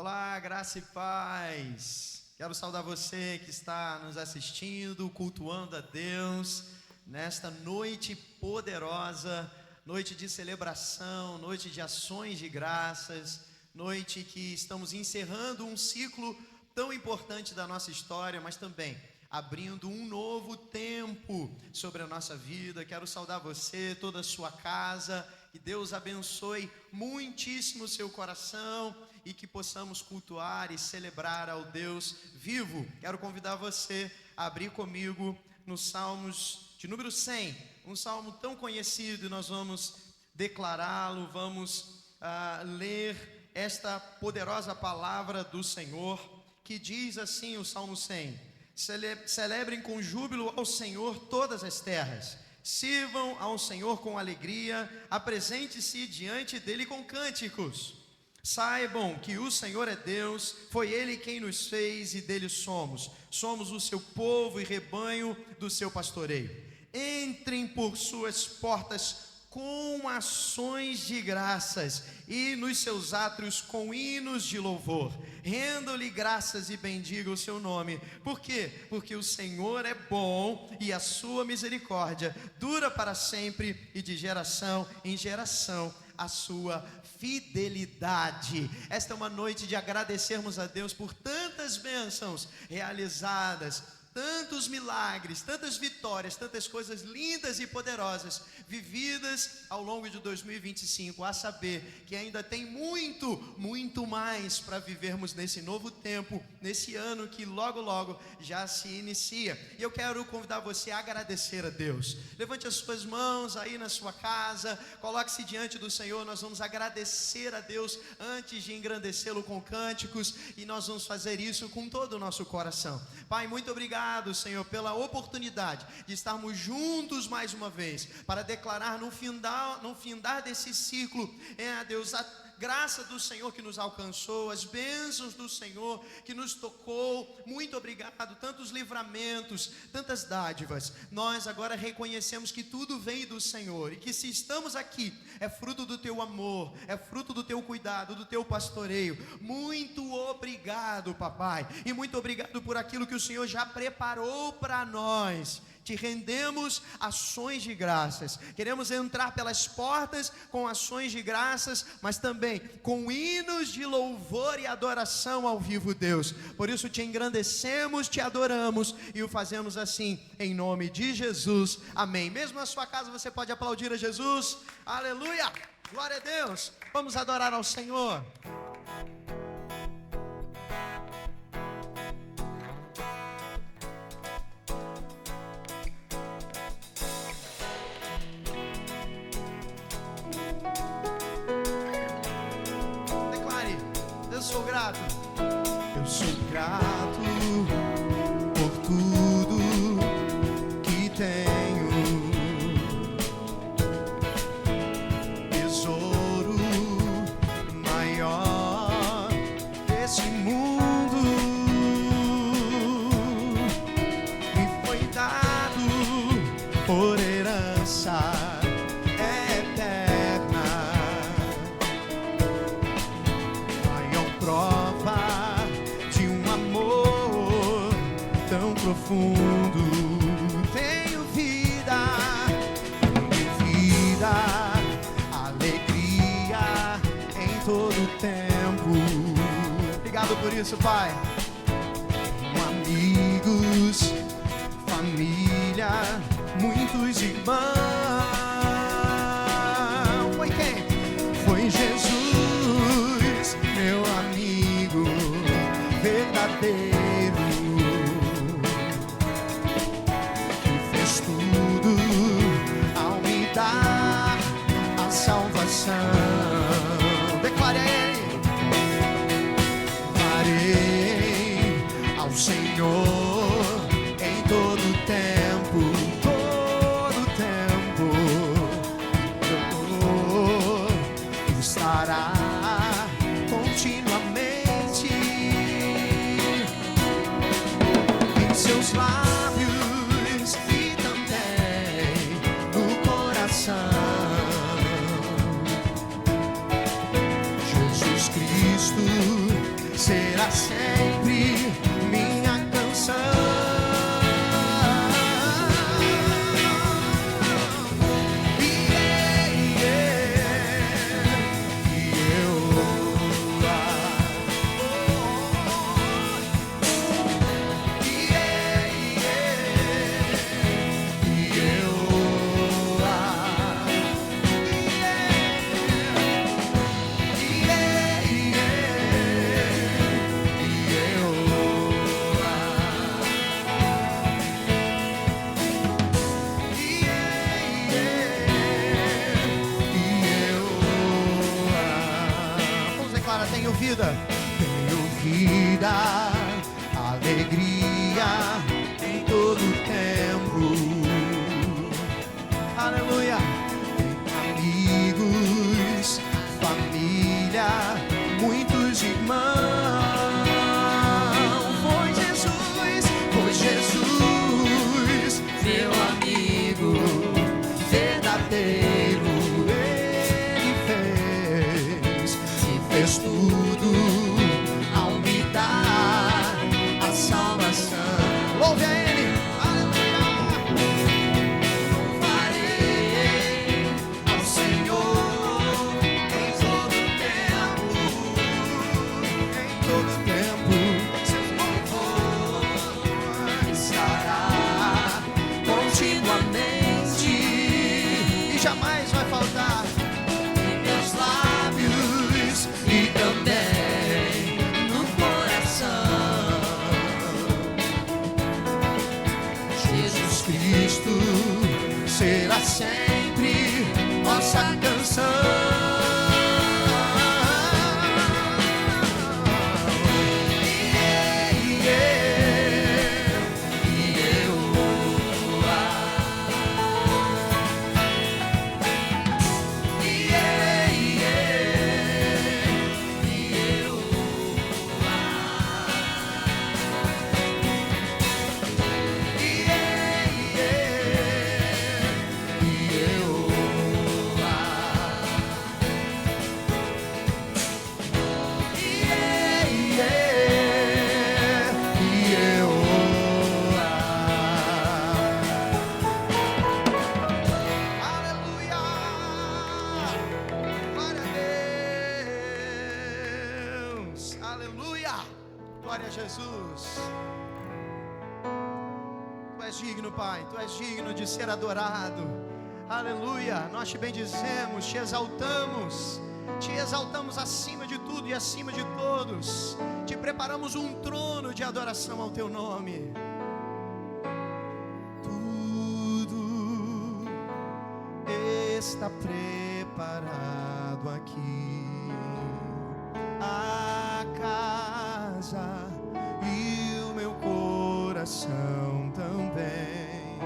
Olá, graça e paz. Quero saudar você que está nos assistindo, cultuando a Deus nesta noite poderosa, noite de celebração, noite de ações de graças, noite que estamos encerrando um ciclo tão importante da nossa história, mas também abrindo um novo tempo sobre a nossa vida. Quero saudar você, toda a sua casa, que Deus abençoe muitíssimo o seu coração e que possamos cultuar e celebrar ao Deus vivo. Quero convidar você a abrir comigo no Salmos de número 100, um salmo tão conhecido, e nós vamos declará-lo, vamos ler esta poderosa palavra do Senhor, que diz assim o Salmo 100: Celebrem com júbilo ao Senhor todas as terras, sirvam ao Senhor com alegria, apresente-se diante dele com cânticos. Saibam que o Senhor é Deus, foi Ele quem nos fez e dele somos o seu povo e rebanho do seu pastoreio. Entrem por suas portas com ações de graças e nos seus átrios com hinos de louvor. Rendam-lhe graças e bendigam o seu nome. Por quê? Porque o Senhor é bom e a sua misericórdia dura para sempre, e de geração em geração a sua fidelidade. Esta é uma noite de agradecermos a Deus por tantas bênçãos realizadas, tantos milagres, tantas vitórias, tantas coisas lindas e poderosas vividas ao longo de 2025, a saber que ainda tem muito mais para vivermos nesse novo tempo, nesse ano que logo já se inicia. E eu quero convidar você a agradecer a Deus. Levante as suas mãos aí na sua casa, coloque-se diante do Senhor. Nós vamos agradecer a Deus antes de engrandecê-lo com cânticos, e nós vamos fazer isso com todo o nosso coração. Pai, muito obrigado, Senhor, pela oportunidade de estarmos juntos mais uma vez, para declarar no findar desse ciclo, Deus, a graça do Senhor que nos alcançou, as bênçãos do Senhor que nos tocou. Muito obrigado, tantos livramentos, tantas dádivas. Nós agora reconhecemos que tudo vem do Senhor, e que se estamos aqui, é fruto do teu amor, é fruto do teu cuidado, do teu pastoreio. Muito obrigado, papai, e muito obrigado por aquilo que o Senhor já preparou para nós. Te rendemos ações de graças. Queremos entrar pelas portas com ações de graças, mas também com hinos de louvor e adoração ao vivo, Deus. Por isso te engrandecemos, te adoramos e o fazemos assim em nome de Jesus. Amém. Mesmo na sua casa você pode aplaudir a Jesus. Aleluia! Glória a Deus. Vamos adorar ao Senhor. Eu sou grato por tudo que tenho, tesouro maior desse mundo me foi dado por herança eterna. Prova de um amor tão profundo. Tenho vida, alegria em todo tempo. Obrigado por isso, Pai. Amigos, família, muitos irmãos. Foi quem? Foi Jesus, meu amigo verdadeiro, que fez tudo ao me dar a salvação. Declare a Ele. Darei ao Senhor em todo tempo, estará sempre minha canção. Tenho vida, alegria em todo tempo. Aleluia. Tenho amigos, família, muitos irmãos. Foi Jesus, meu amigo verdadeiro. Ele fez tudo ao me dar a salvação. Louve a Ele, aleluia. Louvarei ao Senhor em todo tempo, seu louvor estará continuamente e jamais vai faltar em meus lábios e também no coração. Jesus Cristo será sempre nossa canção. Glória a Jesus. Tu és digno, Pai. Tu és digno de ser adorado. Aleluia. Nós te bendizemos, te exaltamos. Te exaltamos acima de tudo e acima de todos. Te preparamos um trono de adoração ao teu nome. Tudo está preparado aqui. A casa e o meu coração também.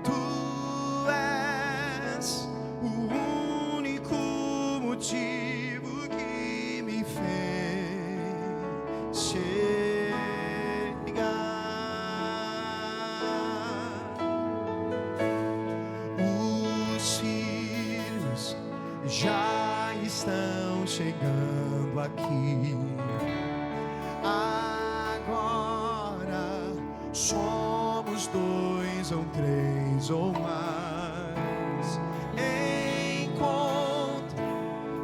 Tu és o único motivo que me fez chegar. Os filhos já estão chegando aqui. Agora somos 2 ou 3 ou mais. Encontre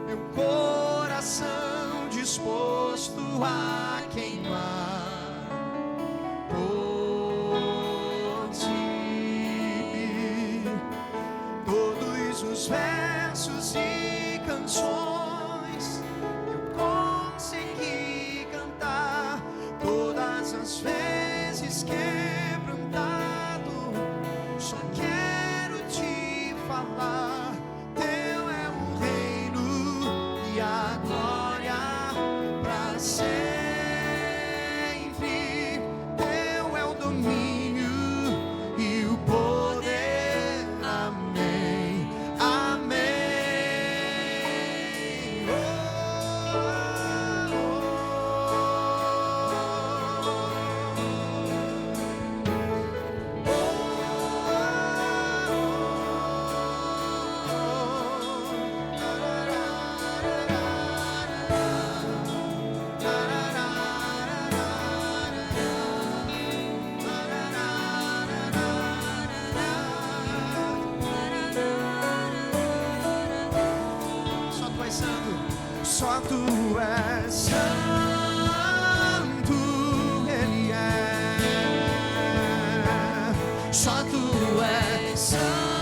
meu coração disposto a queimar por ti. Todos os versos e canções eu consegui cantar, todas as vezes quebrantado, só quero te falar. Teu é o reino e a glória para sempre. Teu é o domínio e o poder. Amém, amém. Só tu és santo, Ele é. Só tu és santo.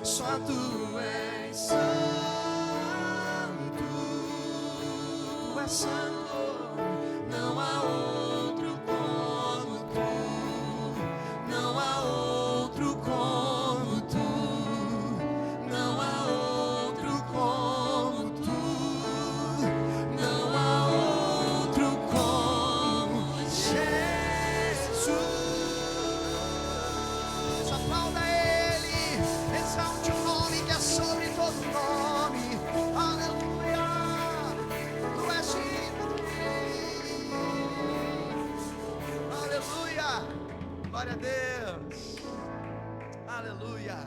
Só tu és santo, tu és santo, não há outro como tu, não há outro como tu, não há outro como tu, não há outro como Jesus. Aplauda Ele, exalte o nome que é sobre todo nome. Aleluia, tu és digno. Aleluia, glória a Deus. Aleluia.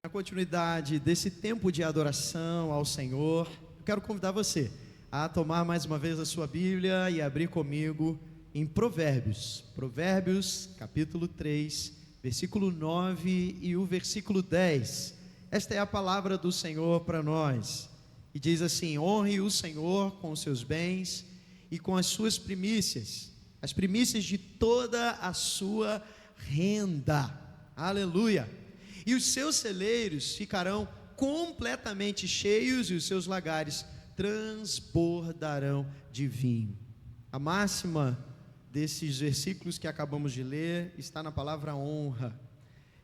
Na continuidade desse tempo de adoração ao Senhor, eu quero convidar você a tomar mais uma vez a sua Bíblia e abrir comigo em Provérbios, capítulo 3, versículo 9 e o versículo 10. Esta é a palavra do Senhor para nós, e diz assim: honre o Senhor com os seus bens e com as suas primícias, as primícias de toda a sua renda, aleluia, e os seus celeiros ficarão completamente cheios e os seus lagares transbordarão de vinho. A máxima desses versículos que acabamos de ler está na palavra honra,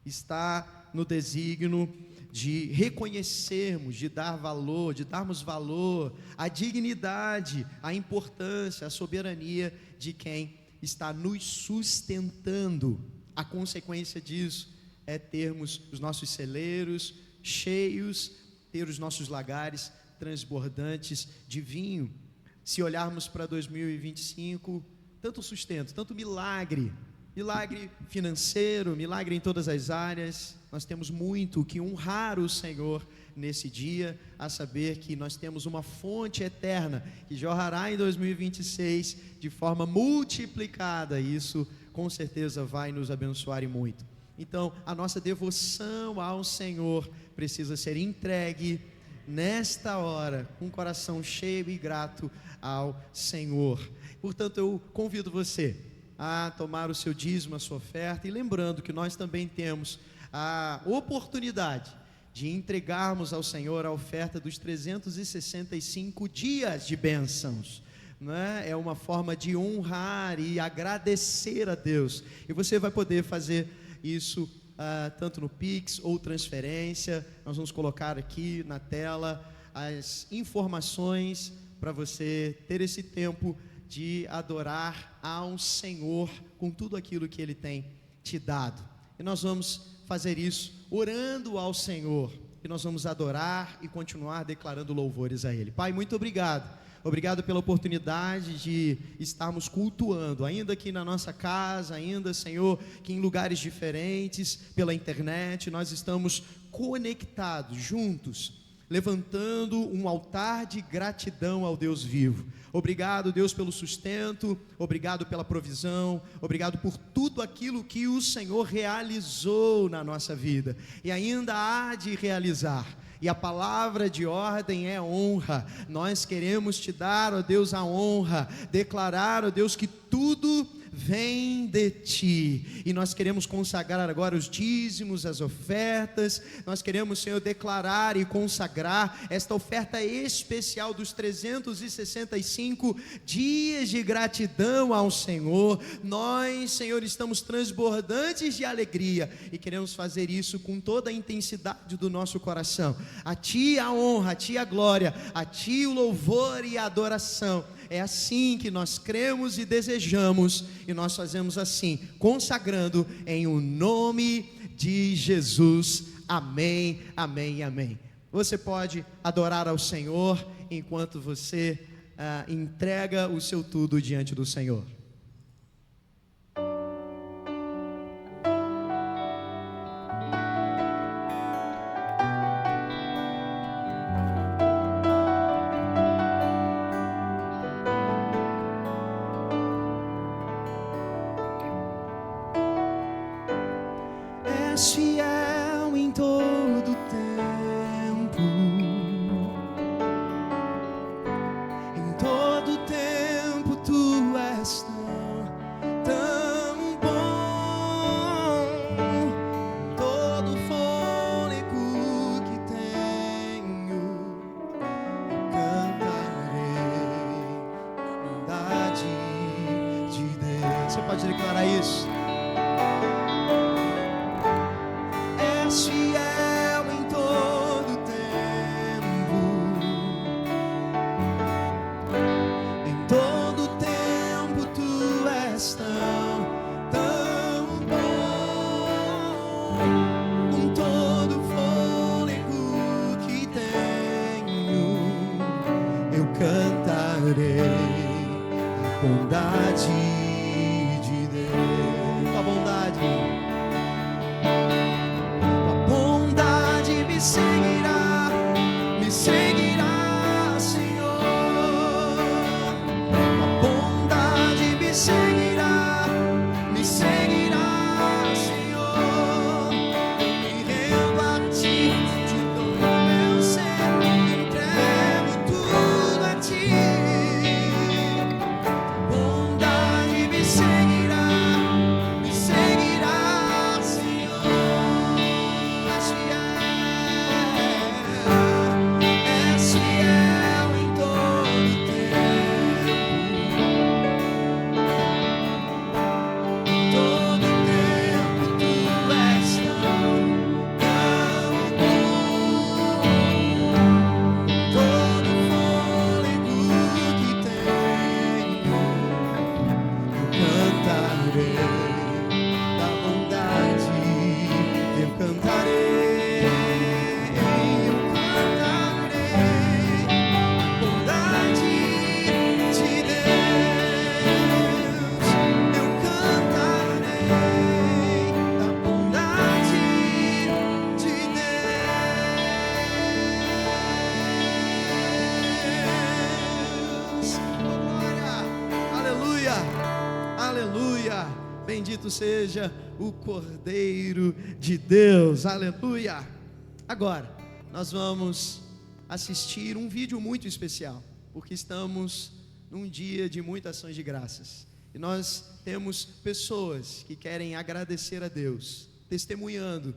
está no desígnio de reconhecermos, de dar valor, de darmos valor à dignidade, à importância, à soberania de quem está nos sustentando. A consequência disso é termos os nossos celeiros cheios, ter os nossos lagares transbordantes de vinho. Se olharmos para 2025, tanto sustento, tanto milagre milagre financeiro, milagre em todas as áreas. Nós temos muito que honrar o Senhor nesse dia, a saber que nós temos uma fonte eterna que jorrará em 2026 de forma multiplicada. Isso com certeza vai nos abençoar e muito. Então, a nossa devoção ao Senhor precisa ser entregue nesta hora, com o coração cheio e grato ao Senhor. Portanto, eu convido você a tomar o seu dízimo, a sua oferta, e lembrando que nós também temos a oportunidade de entregarmos ao Senhor a oferta dos 365 dias de bênçãos. É uma forma de honrar e agradecer a Deus, e você vai poder fazer isso tanto no Pix ou transferência. Nós vamos colocar aqui na tela as informações para você ter esse tempo de adorar ao Senhor com tudo aquilo que Ele tem te dado. E nós vamos fazer isso orando ao Senhor, e nós vamos adorar e continuar declarando louvores a Ele. Pai, muito obrigado. Obrigado pela oportunidade de estarmos cultuando, ainda aqui na nossa casa, ainda, Senhor, que em lugares diferentes, pela internet, nós estamos conectados, juntos, levantando um altar de gratidão ao Deus vivo. Obrigado, Deus, pelo sustento, obrigado pela provisão, obrigado por tudo aquilo que o Senhor realizou na nossa vida e ainda há de realizar. E a palavra de ordem é honra. Nós queremos te dar, ó Deus, a honra, declarar, ó Deus, que tudo vem de ti, e nós queremos consagrar agora os dízimos, as ofertas. Nós queremos, Senhor, declarar e consagrar esta oferta especial dos 365 dias de gratidão ao Senhor. Nós, Senhor, estamos transbordantes de alegria e queremos fazer isso com toda a intensidade do nosso coração. A ti a honra, a ti a glória, a ti o louvor e a adoração. É assim que nós cremos e desejamos, e nós fazemos assim, consagrando em o nome de Jesus. Amém, amém, amém. Você pode adorar ao Senhor enquanto você entrega o seu tudo diante do Senhor. És fiel em todo tempo, em todo tempo tu és tão bom. Todo fôlego que tenho, eu cantarei a bondade de Deus. Você pode declarar isso? És fiel em todo tempo, em todo tempo tu és tão bom. Com todo fôlego que tenho, eu cantarei a bondade de Deus. A bondade. Me seguirá, Senhor. A bondade me seguirá, Senhor. Eu me rendo a ti, te dou meu ser, entrego tudo a ti. A bondade Bendito seja o Cordeiro de Deus, aleluia. Agora, nós vamos assistir um vídeo muito especial, porque estamos num dia de muitas ações de graças. E nós temos pessoas que querem agradecer a Deus, testemunhando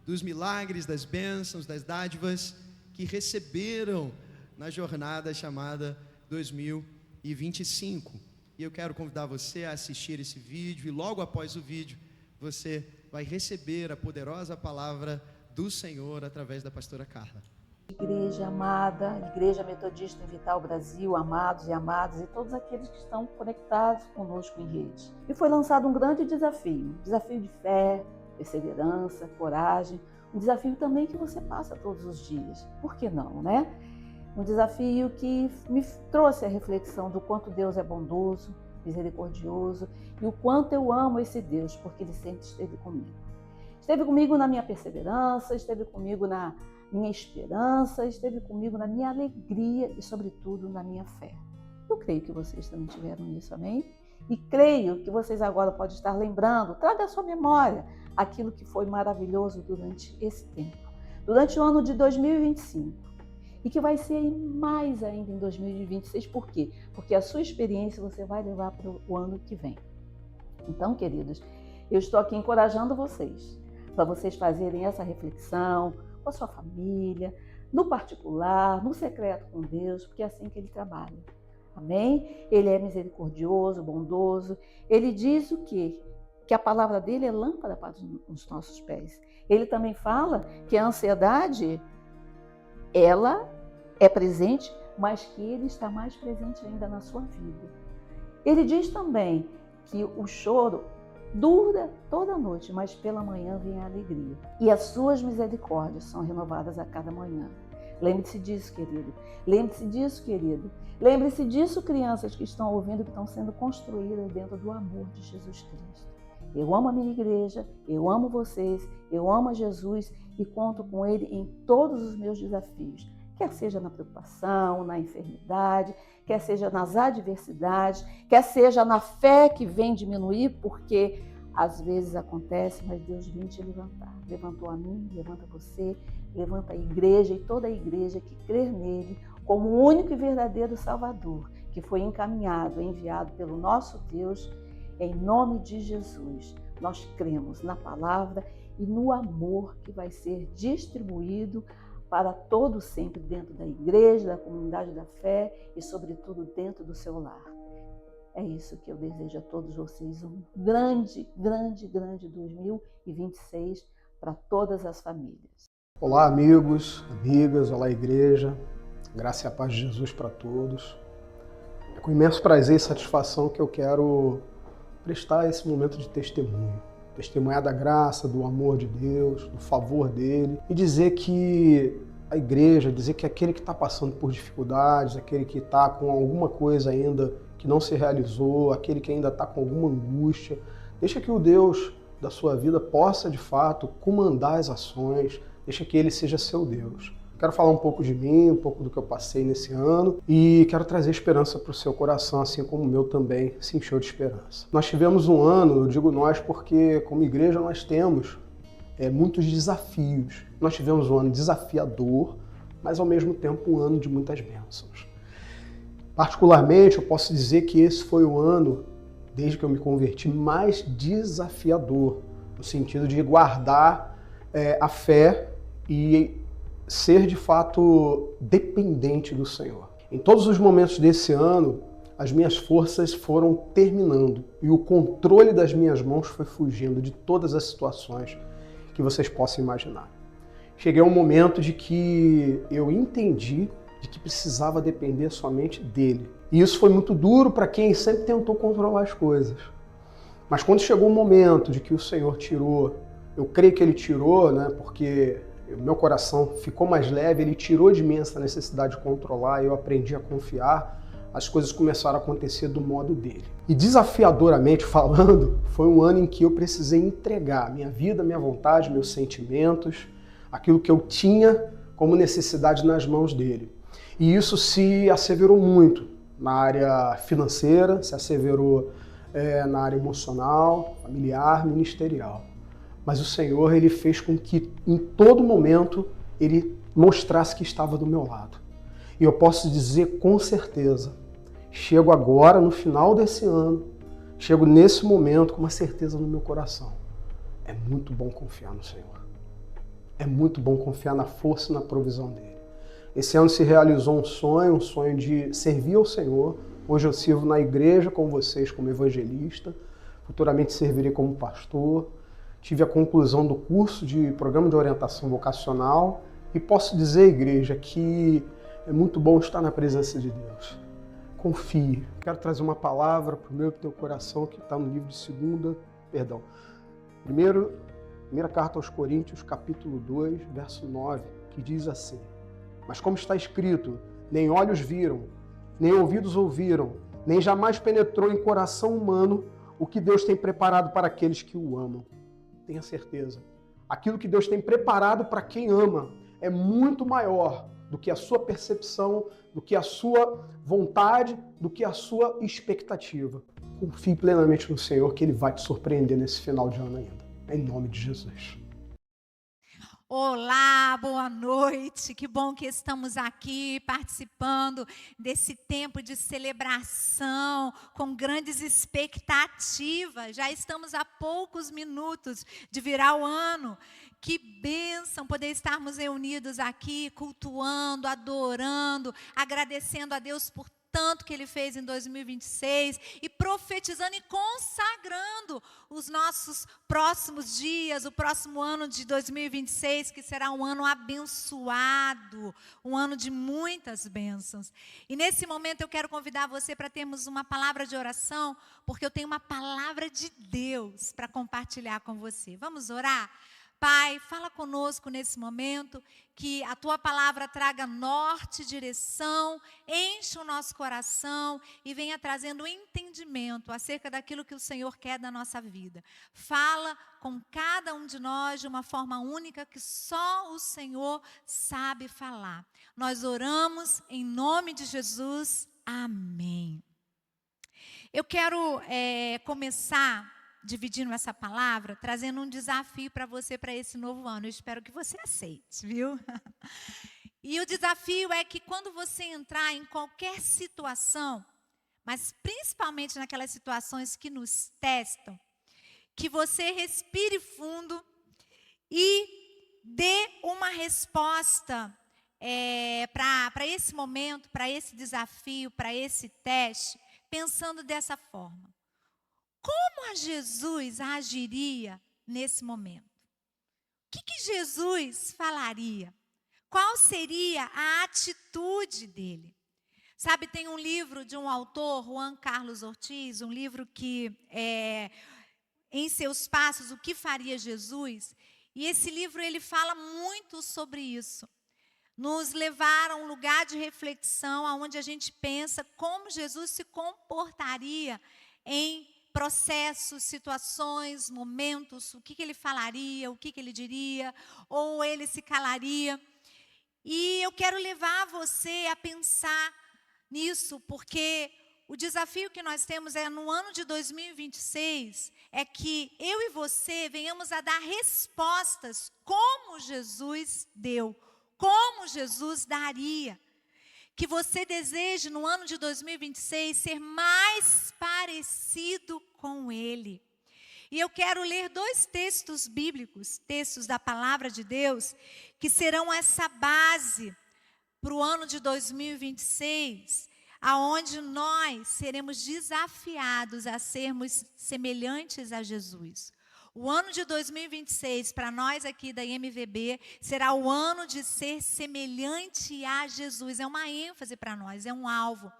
dos milagres, das bênçãos, das dádivas que receberam na jornada chamada 2025. E eu quero convidar você a assistir esse vídeo, e logo após o vídeo, você vai receber a poderosa palavra do Senhor através da pastora Carla. Igreja amada, Igreja Metodista em Vital Brasil, amados e amadas, e todos aqueles que estão conectados conosco em rede. E foi lançado um grande desafio de fé, perseverança, coragem, um desafio também que você passa todos os dias. Por que não, né? Um desafio que me trouxe a reflexão do quanto Deus é bondoso, misericordioso, e o quanto eu amo esse Deus, porque Ele sempre esteve comigo. Esteve comigo na minha perseverança, esteve comigo na minha esperança, esteve comigo na minha alegria e, sobretudo, na minha fé. Eu creio que vocês também tiveram isso, amém? E creio que vocês agora podem estar lembrando, traga à sua memória aquilo que foi maravilhoso durante esse tempo, durante o ano de 2025. E que vai ser mais ainda em 2026. Por quê? Porque a sua experiência você vai levar para o ano que vem. Então, queridos, eu estou aqui encorajando vocês, para vocês fazerem essa reflexão com a sua família, no particular, no secreto com Deus, porque é assim que Ele trabalha. Amém? Ele é misericordioso, bondoso. Ele diz o quê? Que a palavra dele é lâmpada para os nossos pés. Ele também fala que a ansiedade, ela é presente, mas que Ele está mais presente ainda na sua vida. Ele diz também que o choro dura toda a noite, mas pela manhã vem a alegria. E as suas misericórdias são renovadas a cada manhã. Lembre-se disso, querido. Lembre-se disso, querido. Lembre-se disso, crianças que estão ouvindo, que estão sendo construídas dentro do amor de Jesus Cristo. Eu amo a minha igreja, eu amo vocês, eu amo a Jesus e conto com Ele em todos os meus desafios. Quer seja na preocupação, na enfermidade, quer seja nas adversidades, quer seja na fé que vem diminuir, porque às vezes acontece, mas Deus vem te levantar. Levantou a mim, levanta você, levanta a igreja e toda a igreja que crer nele como o único e verdadeiro Salvador, que foi encaminhado, enviado pelo nosso Deus, em nome de Jesus. Nós cremos na palavra e no amor que vai ser distribuído para todos sempre dentro da igreja, da comunidade da fé e, sobretudo, dentro do seu lar. É isso que eu desejo a todos vocês, um grande 2026 para todas as famílias. Olá, amigos, amigas, olá, igreja, graça e a paz de Jesus para todos. É com imenso prazer e satisfação que eu quero prestar esse momento de testemunho. Testemunhar da graça, do amor de Deus, do favor dele e dizer que a igreja, dizer que aquele que está passando por dificuldades, aquele que está com alguma coisa ainda que não se realizou, aquele que ainda está com alguma angústia, deixa que o Deus da sua vida possa de fato comandar as ações, deixa que ele seja seu Deus. Quero falar um pouco de mim, um pouco do que eu passei nesse ano e quero trazer esperança para o seu coração, assim como o meu também se encheu de esperança. Nós tivemos um ano, eu digo nós porque como igreja nós temos muitos desafios. Nós tivemos um ano desafiador, mas ao mesmo tempo um ano de muitas bênçãos. Particularmente, eu posso dizer que esse foi o ano, desde que eu me converti, mais desafiador, no sentido de guardar a fé e ser de fato dependente do Senhor. Em todos os momentos desse ano, as minhas forças foram terminando e o controle das minhas mãos foi fugindo de todas as situações que vocês possam imaginar. Cheguei a um momento de que eu entendi de que precisava depender somente dele. E isso foi muito duro para quem sempre tentou controlar as coisas. Mas quando chegou o momento de que o Senhor tirou, eu creio que ele tirou, né, porque o meu coração ficou mais leve, ele tirou de mim essa necessidade de controlar e eu aprendi a confiar, as coisas começaram a acontecer do modo dele. E desafiadoramente falando, foi um ano em que eu precisei entregar minha vida, minha vontade, meus sentimentos, aquilo que eu tinha como necessidade nas mãos dele. E isso se asseverou muito na área financeira, se asseverou na área emocional, familiar, ministerial. Mas o Senhor, Ele fez com que em todo momento Ele mostrasse que estava do meu lado. E eu posso dizer com certeza, chego agora, no final desse ano, chego nesse momento com uma certeza no meu coração. É muito bom confiar no Senhor. É muito bom confiar na força e na provisão dEle. Esse ano se realizou um sonho de servir ao Senhor. Hoje eu sirvo na igreja com vocês como evangelista. Futuramente servirei como pastor. Tive a conclusão do curso de programa de orientação vocacional. E posso dizer, igreja, que é muito bom estar na presença de Deus. Confie. Quero trazer uma palavra para o meu e para o teu coração que está no livro de Primeira carta aos Coríntios, capítulo 2, verso 9, que diz assim: mas como está escrito, nem olhos viram, nem ouvidos ouviram, nem jamais penetrou em coração humano o que Deus tem preparado para aqueles que o amam. Tenha certeza. Aquilo que Deus tem preparado para quem ama é muito maior do que a sua percepção, do que a sua vontade, do que a sua expectativa. Confie plenamente no Senhor, que Ele vai te surpreender nesse final de ano ainda. Em nome de Jesus. Olá, boa noite. Que bom que estamos aqui participando desse tempo de celebração com grandes expectativas. Já estamos a poucos minutos de virar o ano. Que bênção poder estarmos reunidos aqui, cultuando, adorando, agradecendo a Deus por tanto que Ele fez em 2026 e profetizando e consagrando os nossos próximos dias, o próximo ano de 2026, que será um ano abençoado, um ano de muitas bênçãos. E nesse momento eu quero convidar você para termos uma palavra de oração, porque eu tenho uma palavra de Deus para compartilhar com você. Vamos orar? Pai, fala conosco nesse momento, que a Tua palavra traga norte, direção, enche o nosso coração e venha trazendo entendimento acerca daquilo que o Senhor quer da nossa vida. Fala com cada um de nós de uma forma única que só o Senhor sabe falar. Nós oramos em nome de Jesus. Amém. Eu quero começar dividindo essa palavra, trazendo um desafio para você para esse novo ano. Eu espero que você aceite, viu? E o desafio é que quando você entrar em qualquer situação, mas principalmente naquelas situações que nos testam, que você respire fundo e dê uma resposta para esse momento, para esse desafio, para esse teste, pensando dessa forma. Como a Jesus agiria nesse momento? O que Jesus falaria? Qual seria a atitude dele? Sabe, tem um livro de um autor, Juan Carlos Ortiz, um livro que Em Seus Passos, O que Faria Jesus? E esse livro ele fala muito sobre isso. Nos levar a um lugar de reflexão, onde a gente pensa como Jesus se comportaria em processos, situações, momentos, o que ele falaria, o que ele diria, ou ele se calaria. E eu quero levar você a pensar nisso, porque o desafio que nós temos no ano de 2026, é que eu e você venhamos a dar respostas como Jesus deu, como Jesus daria. Que você deseje, no ano de 2026, ser mais parecido com Ele. E eu quero ler 2 textos bíblicos, textos da Palavra de Deus, que serão essa base para o ano de 2026, aonde nós seremos desafiados a sermos semelhantes a Jesus. O ano de 2026, para nós aqui da IMVB, será o ano de ser semelhante a Jesus. É uma ênfase para nós, é um alvo.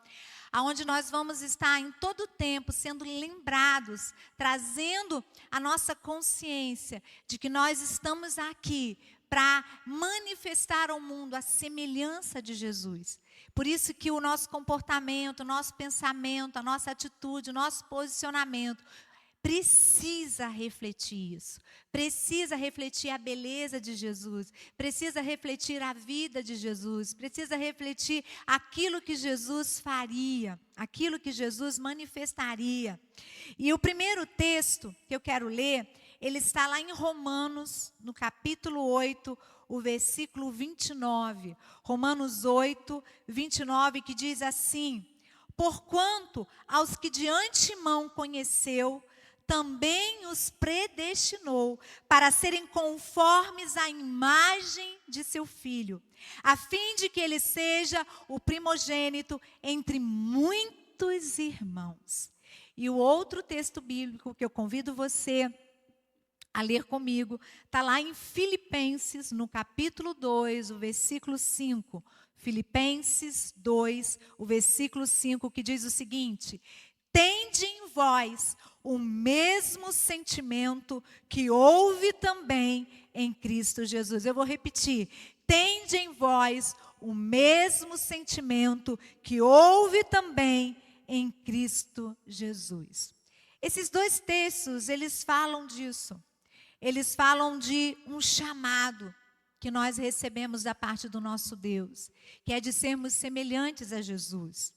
Onde nós vamos estar em todo o tempo sendo lembrados, trazendo a nossa consciência de que nós estamos aqui para manifestar ao mundo a semelhança de Jesus. Por isso que o nosso comportamento, o nosso pensamento, a nossa atitude, o nosso posicionamento precisa refletir isso, precisa refletir a beleza de Jesus, precisa refletir a vida de Jesus, precisa refletir aquilo que Jesus faria, aquilo que Jesus manifestaria. E o primeiro texto que eu quero ler, ele está lá em Romanos, no capítulo 8, o versículo 29. Romanos 8, 29, que diz assim: porquanto aos que de antemão conheceu, também os predestinou para serem conformes à imagem de seu Filho, a fim de que ele seja o primogênito entre muitos irmãos. E o outro texto bíblico que eu convido você a ler comigo, está lá em Filipenses, no capítulo 2, o versículo 5. Filipenses 2, o versículo 5, que diz o seguinte: tende em vós o mesmo sentimento que houve também em Cristo Jesus. Eu vou repetir. Tende em vós o mesmo sentimento que houve também em Cristo Jesus. Esses dois textos, eles falam disso. Eles falam de um chamado que nós recebemos da parte do nosso Deus, que é de sermos semelhantes a Jesus.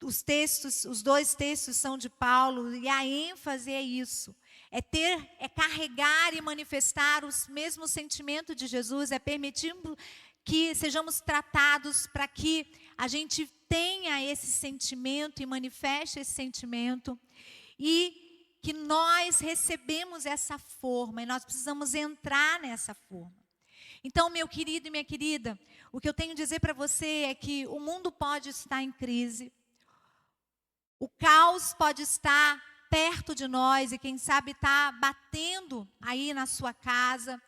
Os dois textos são de Paulo, e a ênfase é isso. É carregar e manifestar o mesmo sentimento de Jesus, é permitir que sejamos tratados para que a gente tenha esse sentimento e manifeste esse sentimento, e que nós recebemos essa forma, e nós precisamos entrar nessa forma. Então, meu querido e minha querida, o que eu tenho a dizer para você é que o mundo pode estar em crise, o caos pode estar perto de nós e quem sabe está batendo aí na sua casa.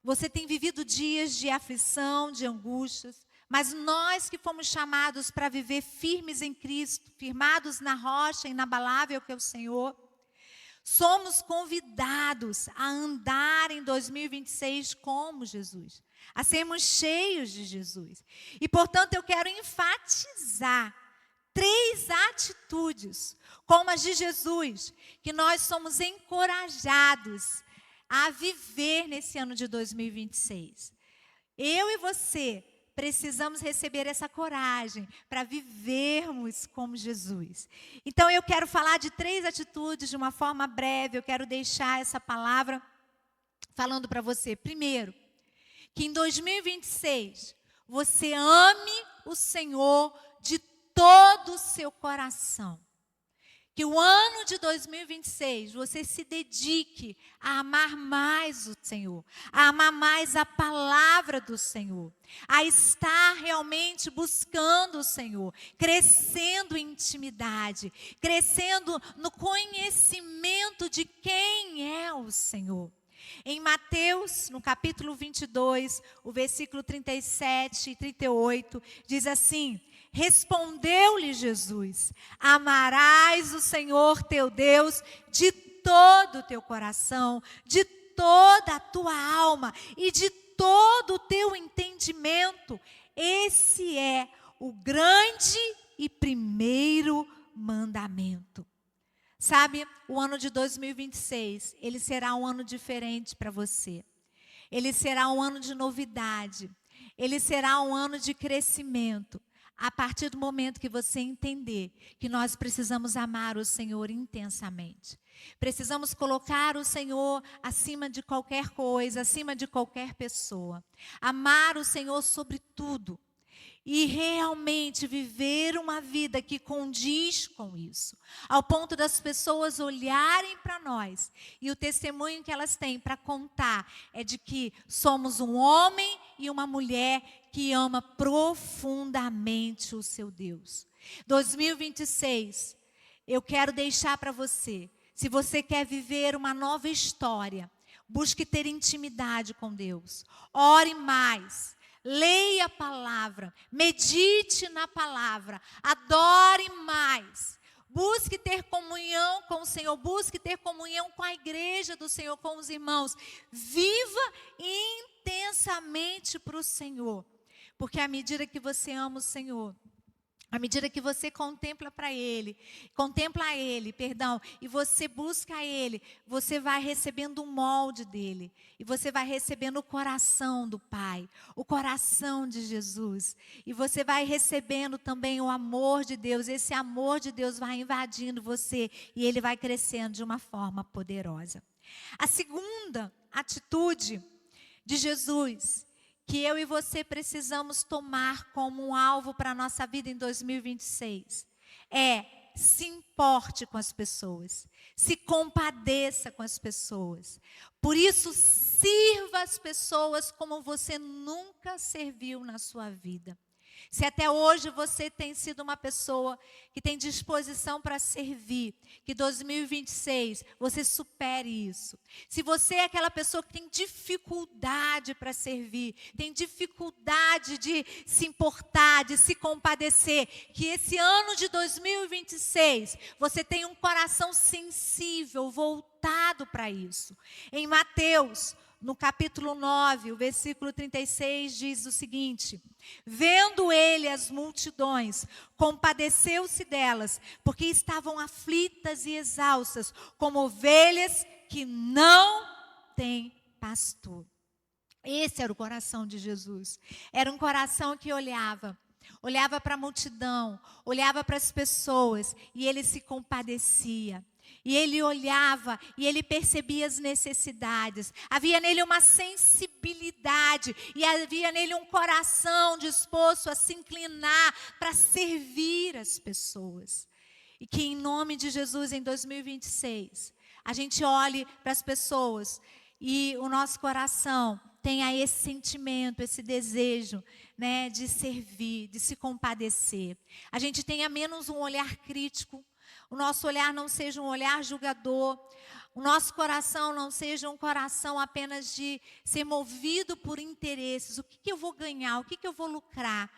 Você tem vivido dias de aflição, de angústias, mas nós que fomos chamados para viver firmes em Cristo, firmados na rocha inabalável que é o Senhor, somos convidados a andar em 2026 como Jesus, a sermos cheios de Jesus. E, portanto, eu quero enfatizar 3 atitudes, como as de Jesus, que nós somos encorajados a viver nesse ano de 2026. Eu e você precisamos receber essa coragem para vivermos como Jesus. Então, eu quero falar de 3 atitudes de uma forma breve. Eu quero deixar essa palavra falando para você. Primeiro, que em 2026 você ame o Senhor de todo o seu coração. Que o ano de 2026 você se dedique a amar mais o Senhor, a amar mais a palavra do Senhor, a estar realmente buscando o Senhor, crescendo em intimidade, crescendo no conhecimento de quem é o Senhor. Em Mateus, no capítulo 22, o versículo 37 e 38, diz assim: respondeu-lhe Jesus: amarás o Senhor teu Deus de todo o teu coração, de toda a tua alma e de todo o teu entendimento. Esse é o grande e primeiro mandamento. Sabe, o ano de 2026, ele será um ano diferente para você. Ele será um ano de novidade. Ele será um ano de crescimento. A partir do momento que você entender que nós precisamos amar o Senhor intensamente. Precisamos colocar o Senhor acima de qualquer coisa, acima de qualquer pessoa. Amar o Senhor sobre tudo. E realmente viver uma vida que condiz com isso. Ao ponto das pessoas olharem para nós. E o testemunho que elas têm para contar é de que somos um homem e uma mulher que ama profundamente o seu Deus. 2026, eu quero deixar para você, se você quer viver uma nova história, busque ter intimidade com Deus. Ore mais, leia a palavra, medite na palavra, adore mais. Busque ter comunhão com o Senhor, busque ter comunhão com a igreja do Senhor, com os irmãos. Viva intensamente para o Senhor. Porque à medida que você ama o Senhor, À medida que você contempla Ele, e você busca Ele, você vai recebendo o molde dele, e você vai recebendo o coração do Pai, o coração de Jesus, e você vai recebendo também o amor de Deus. Esse amor de Deus vai invadindo você, e ele vai crescendo de uma forma poderosa. A segunda atitude de Jesus, que eu e você precisamos tomar como um alvo para a nossa vida em 2026, se importe com as pessoas, se compadeça com as pessoas. Por isso, sirva as pessoas como você nunca serviu na sua vida. Se até hoje você tem sido uma pessoa que tem disposição para servir, que 2026 você supere isso. Se você é aquela pessoa que tem dificuldade para servir, tem dificuldade de se importar, de se compadecer, que esse ano de 2026 você tenha um coração sensível, voltado para isso. Em Mateus, no capítulo 9, o versículo 36 diz o seguinte: vendo ele as multidões, compadeceu-se delas, porque estavam aflitas e exaustas, como ovelhas que não têm pastor. Esse era o coração de Jesus. Era um coração que olhava para a multidão, olhava para as pessoas e ele se compadecia. E ele olhava e ele percebia as necessidades. Havia nele uma sensibilidade e havia nele um coração disposto a se inclinar para servir as pessoas. E que em nome de Jesus, em 2026, a gente olhe para as pessoas e o nosso coração tenha esse sentimento, esse desejo, né, de servir, de se compadecer. A gente tenha menos um olhar crítico. O nosso olhar não seja um olhar julgador. O nosso coração não seja um coração apenas de ser movido por interesses. O que eu vou ganhar? O que eu vou lucrar?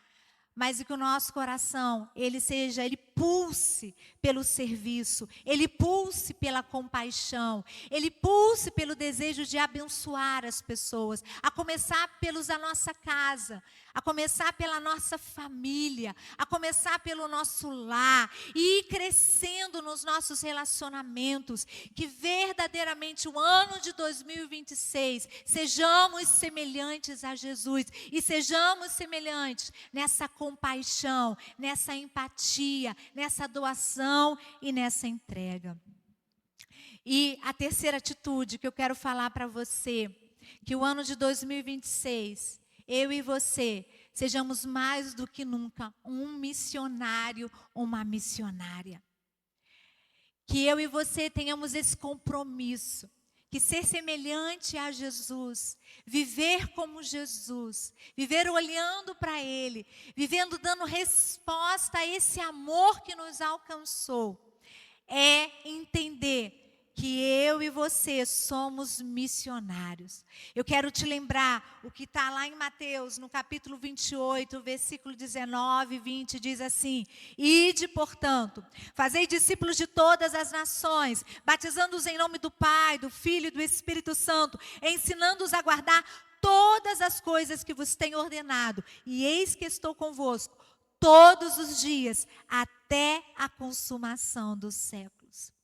Mas que o nosso coração, ele pulse pelo serviço, ele pulse pela compaixão, ele pulse pelo desejo de abençoar as pessoas, a começar pelos da nossa casa, a começar pela nossa família, a começar pelo nosso lar, e ir crescendo nos nossos relacionamentos, que verdadeiramente o ano de 2026 sejamos semelhantes a Jesus, e sejamos semelhantes nessa compaixão, nessa empatia, nessa doação e nessa entrega. E a terceira atitude que eu quero falar para você, que o ano de 2026, eu e você, sejamos mais do que nunca um missionário, uma missionária. Que eu e você tenhamos esse compromisso, que ser semelhante a Jesus, viver como Jesus, viver olhando para Ele, vivendo dando resposta a esse amor que nos alcançou, é entender que eu e você somos missionários. Eu quero te lembrar o que está lá em Mateus, no capítulo 28, versículo 19 e 20, diz assim: ide, portanto, fazei discípulos de todas as nações, batizando-os em nome do Pai, do Filho e do Espírito Santo, ensinando-os a guardar todas as coisas que vos tenho ordenado, e eis que estou convosco todos os dias, até a consumação dos séculos.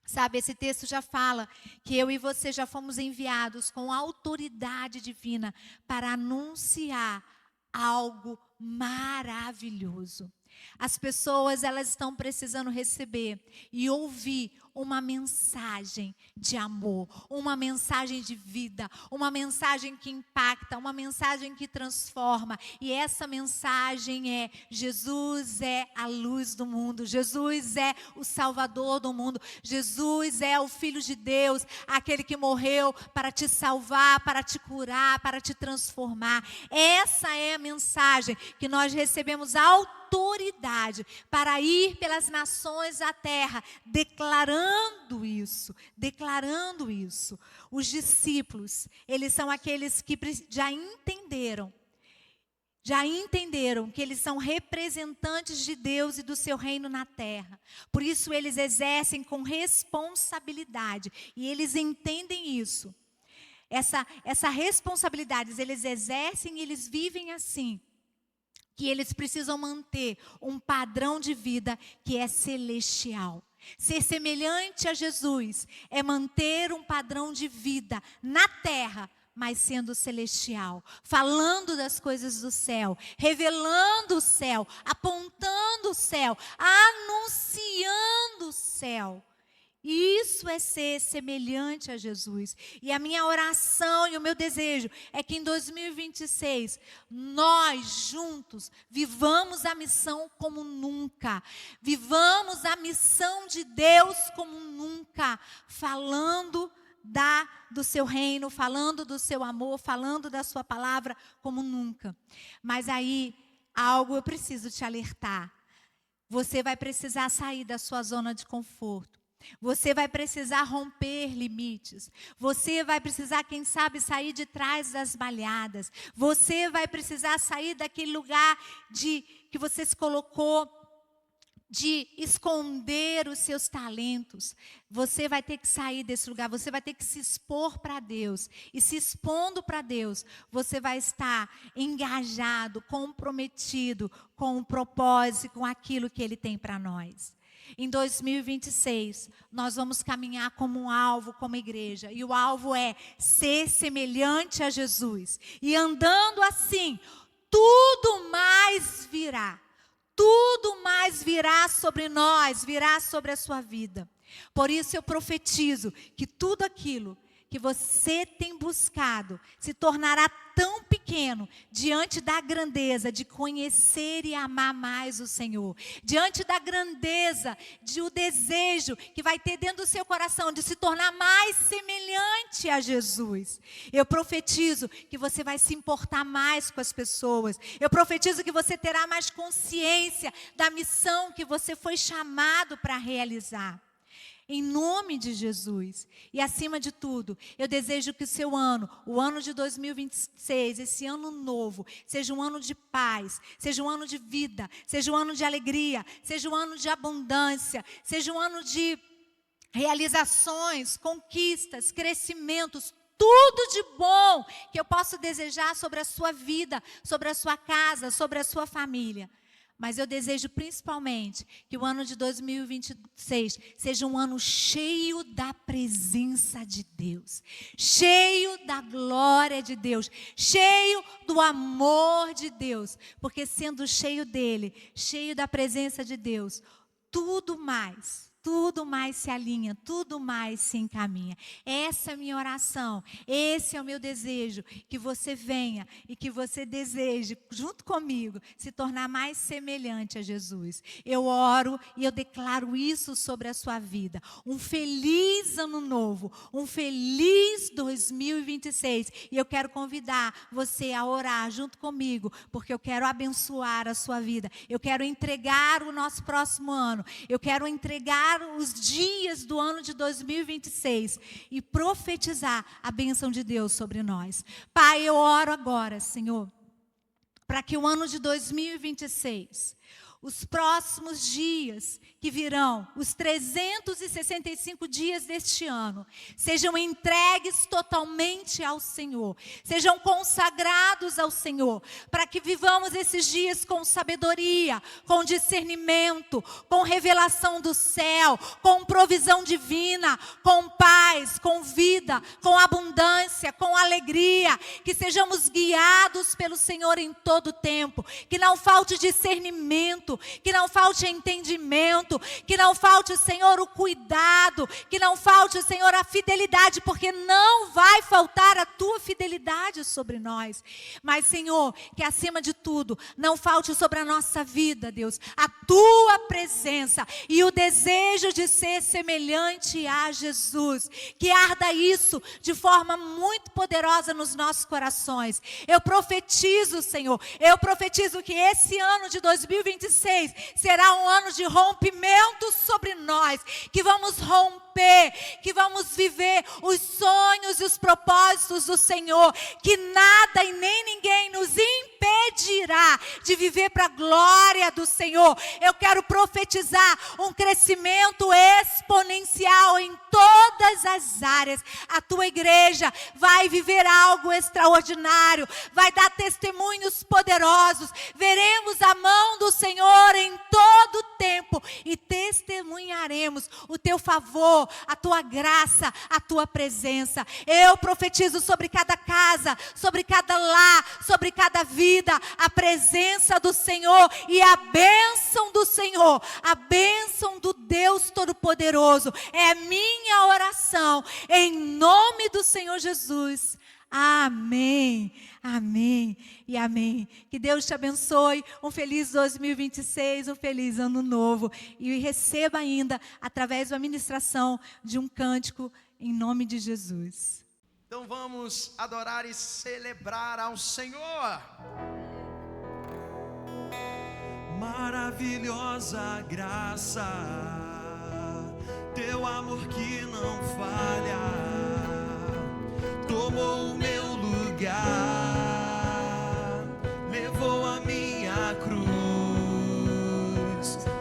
Sabe, esse texto já fala que eu e você já fomos enviados com autoridade divina para anunciar algo maravilhoso. As pessoas, elas estão precisando receber e ouvir uma mensagem de amor, uma mensagem de vida, uma mensagem que impacta, uma mensagem que transforma. E essa mensagem é: Jesus é a luz do mundo, Jesus é o Salvador do mundo, Jesus é o Filho de Deus, aquele que morreu para te salvar, para te curar, para te transformar. Essa é a mensagem que nós recebemos autoridade para ir pelas nações da terra, declarando isso. Os discípulos, eles são aqueles que já entenderam que eles são representantes de Deus e do seu reino na terra. Por isso eles exercem com responsabilidade, e eles entendem isso. Essa responsabilidade eles exercem e eles vivem assim. que eles precisam manter um padrão de vida que é celestial. Ser semelhante a Jesus é manter um padrão de vida na terra, mas sendo celestial, falando das coisas do céu, revelando o céu, apontando o céu, anunciando o céu. Isso é ser semelhante a Jesus. E a minha oração e o meu desejo é que em 2026, nós juntos vivamos a missão como nunca. Vivamos a missão de Deus como nunca. Falando do seu reino, falando do seu amor, falando da sua palavra como nunca. Mas aí, algo eu preciso te alertar. Você vai precisar sair da sua zona de conforto. Você vai precisar romper limites. Você vai precisar, quem sabe, sair de trás das malhadas. Você vai precisar sair daquele lugar que você se colocou de esconder os seus talentos. Você vai ter que sair desse lugar. Você vai ter que se expor para Deus. E se expondo para Deus, você vai estar engajado, comprometido com o propósito, com aquilo que Ele tem para nós. Em 2026, nós vamos caminhar como um alvo, como igreja. E o alvo é ser semelhante a Jesus. E andando assim, tudo mais virá. Tudo mais virá sobre nós, virá sobre a sua vida. Por isso eu profetizo que tudo aquilo que você tem buscado se tornará tão pequeno diante da grandeza de conhecer e amar mais o Senhor. Diante da grandeza, o desejo que vai ter dentro do seu coração de se tornar mais semelhante a Jesus. Eu profetizo que você vai se importar mais com as pessoas. Eu profetizo que você terá mais consciência da missão que você foi chamado para realizar. Em nome de Jesus. E acima de tudo, eu desejo que o seu ano, o ano de 2026, esse ano novo, seja um ano de paz, seja um ano de vida, seja um ano de alegria, seja um ano de abundância, seja um ano de realizações, conquistas, crescimentos, tudo de bom que eu posso desejar sobre a sua vida, sobre a sua casa, sobre a sua família. Mas eu desejo principalmente que o ano de 2026 seja um ano cheio da presença de Deus, cheio da glória de Deus, cheio do amor de Deus, porque sendo cheio dele, cheio da presença de Deus, tudo mais se alinha, tudo mais se encaminha. Essa é a minha oração, esse é o meu desejo, que você venha e que você deseje, junto comigo, se tornar mais semelhante a Jesus. Eu oro e eu declaro isso sobre a sua vida. Um feliz ano novo, um feliz 2026. E eu quero convidar você a orar junto comigo, porque eu quero abençoar a sua vida. Eu quero entregar o nosso próximo ano. Eu quero entregar os dias do ano de 2026 e profetizar a bênção de Deus sobre nós. Pai, eu oro agora, Senhor, para que o ano de 2026, os próximos dias que virão, os 365 dias deste ano, sejam entregues totalmente ao Senhor, sejam consagrados ao Senhor, para que vivamos esses dias com sabedoria, com discernimento, com revelação do céu, com provisão divina, com paz, com vida, com abundância, com alegria, que sejamos guiados pelo Senhor em todo o tempo, que não falte discernimento, que não falte entendimento, que não falte, Senhor, o cuidado, que não falte, Senhor, a fidelidade, porque não vai faltar a tua fidelidade sobre nós. Mas, Senhor, que acima de tudo, não falte sobre a nossa vida, Deus, a tua presença e o desejo de ser semelhante a Jesus. Que arda isso de forma muito poderosa nos nossos corações. Eu profetizo, Senhor, que esse ano de 2026 será um ano de rompimento sobre nós, que vamos romper romper, que vamos viver os sonhos e os propósitos do Senhor, que nada e nem ninguém nos impedirá de viver para a glória do Senhor. Eu quero profetizar um crescimento exponencial em todas as áreas. A tua igreja vai viver algo extraordinário, vai dar testemunhos poderosos, veremos a mão do Senhor em todo o tempo e testemunharemos o teu favor, a tua graça, a tua presença. Eu profetizo sobre cada casa, sobre cada lar, sobre cada vida, a presença do Senhor e a bênção do Senhor, a bênção do Deus Todo-Poderoso. É minha oração, em nome do Senhor Jesus. Amém, amém e amém. Que Deus te abençoe, um feliz 2026, um feliz ano novo. E receba ainda, através da ministração de um cântico, em nome de Jesus. Então vamos adorar e celebrar ao Senhor. Maravilhosa graça, teu amor que não falha, tomou o meu lugar, levou a minha cruz,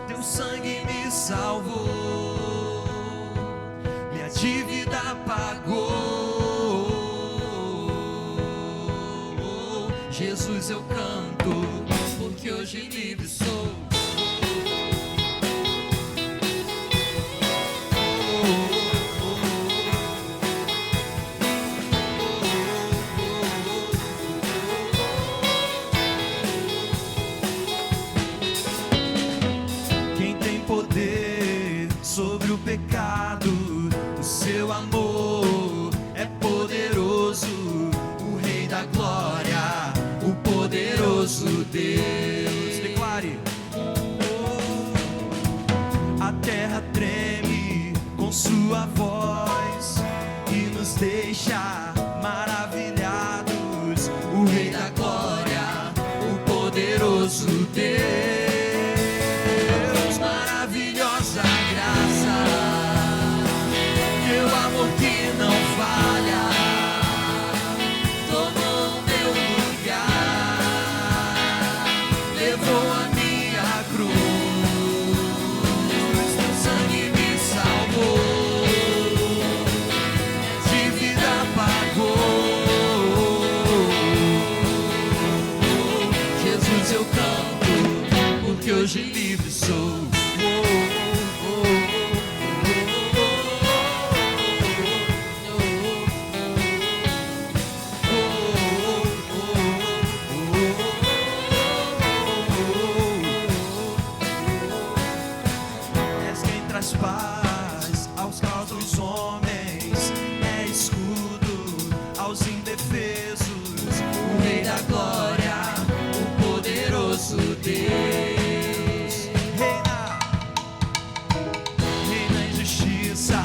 teu sangue me salvou, minha dívida pagou. Jesus, eu canto, porque hoje livre sou. Sobre o pecado, o seu amor é poderoso, o Rei da glória, o poderoso Deus. Declare. A terra treme com sua voz e nos deixa maravilhados, o Rei da glória, o poderoso Deus. Que não falha, tomou o meu lugar, levou a minha cruz, teu sangue me salvou, dívida pagou. Jesus, eu canto, porque hoje livre sou. Paz aos causos homens, é escudo aos indefesos, o Rei da glória, o poderoso Deus. Reina em justiça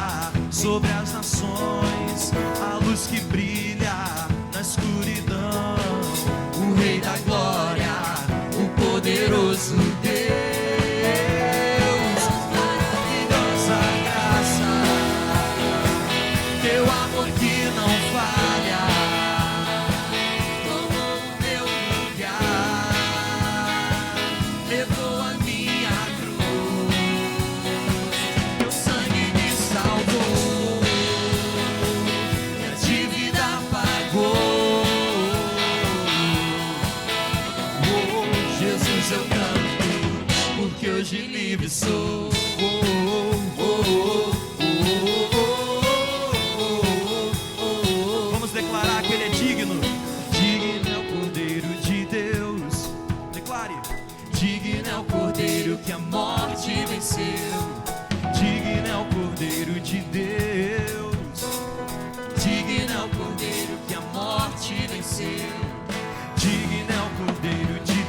sobre as nações, a luz que brilha na escuridão, o Rei da glória, o poderoso Deus. Hoje livre sou. Vamos declarar que Ele é digno. Digno é o Cordeiro de Deus. Declare. Digno é o Cordeiro que a morte venceu. Digno é o Cordeiro de Deus. Digno é o Cordeiro que a morte venceu. Digno é o Cordeiro de Deus.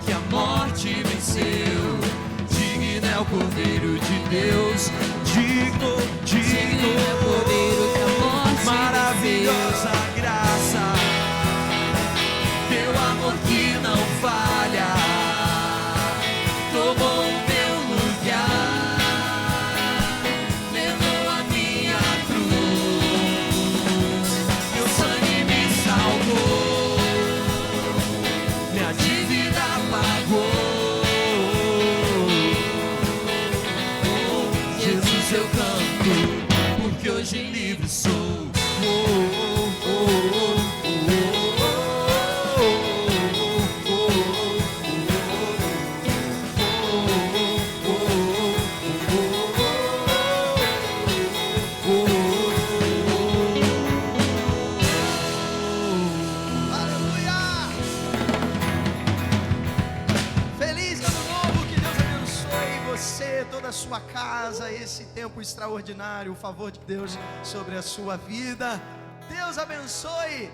Que a morte venceu, digno é o Cordeiro de Deus, digno é o Cordeiro que a morte maravilhosa venceu. Graça, teu amor que não falha, tomou o meu lugar. a sua casa, esse tempo extraordinário, o favor de Deus sobre a sua vida. Deus abençoe.